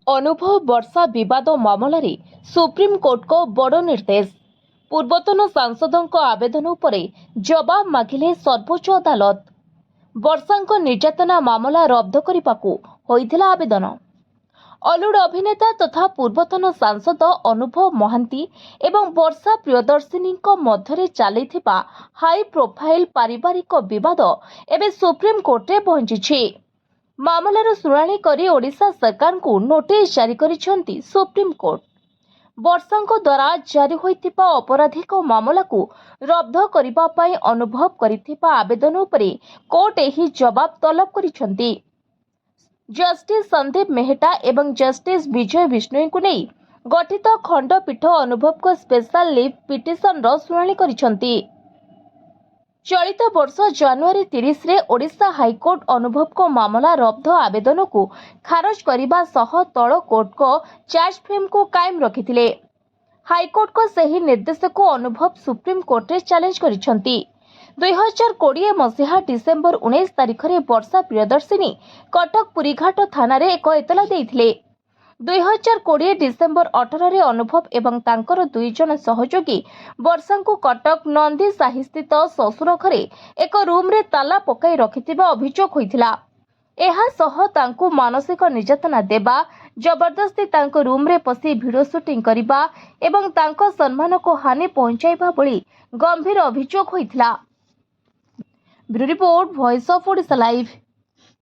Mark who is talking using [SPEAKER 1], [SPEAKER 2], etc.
[SPEAKER 1] अनुभव वर्षा विवाद मामलें सुप्रीमकोर्ट बड़ निर्देश। पूर्वतन सांसदों आवेदन उपरे जवाब मागिले सर्वोच्च अदालत। वर्षा निर्यातना मामला रद्द करने होइथिला आवेदन। अलुड़ अभिनेता तथा पूर्वतन सांसद अनुभव महांती एवं वर्षा प्रियदर्शिनी मध्य चलिथिबा हाई प्रोफाइल पारिवारिक विवाद एवं सुप्रीमकोर्ट रे पहुंची। मामलार शुणाणी करी ओडिशा सरकार को नोटिस जारी करिसेंती सुप्रीमकोर्ट। वर्षा द्वारा जारी होइथिबा अपराधिक मामला को रद्द करिबा पई अनुभव करिथिबा आवेदन उपरे कोर्ट एही जवाब तलब करिसेंती। जस्टिस संदीप मेहटा एवं जस्टिस विजय विष्णु को नहीं गठित खंडपीठ अनुभव को स्पेशल लीव पिटिशन रो शुणाणी करिसेंती। चलित वर्ष जनवरी 30 रे ओडिशा हाईकोर्ट अनुभव को मामला रद्द आवेदन को खारज करने सह तल कोर्ट को चार्ज फ्रेम को कायम रखिथिले। हाईकोर्ट को सही निर्देश को अनुभव सुप्रीम कोर्ट रे चैलेंज करिसेंती। 2020 मसीहा डिसेंबर 19 तारिख रे वर्षा प्रियदर्शिनी कटक पुरीघाट थाना रे एक एतला देइथिले। 2020 डिसेंबर 18 रे अनुभव एवं तांकर दुई जन सहयोगी वर्षा को कटक नंदी साही स्थित ससुर घरे एक रूम रे ताला पकाई रखिथिबा अभियोग होइथिला। एहा सह तांकु मानसिक निर्यातना देबा, जबरदस्ती तांको रूम रे पसी वीडियो शूटिंग करिबा एवं तांको सम्मान को हानि पहुंचाइबा भली गंभीर अभियोग होइथिला। Bureau report, voice of Odisha live.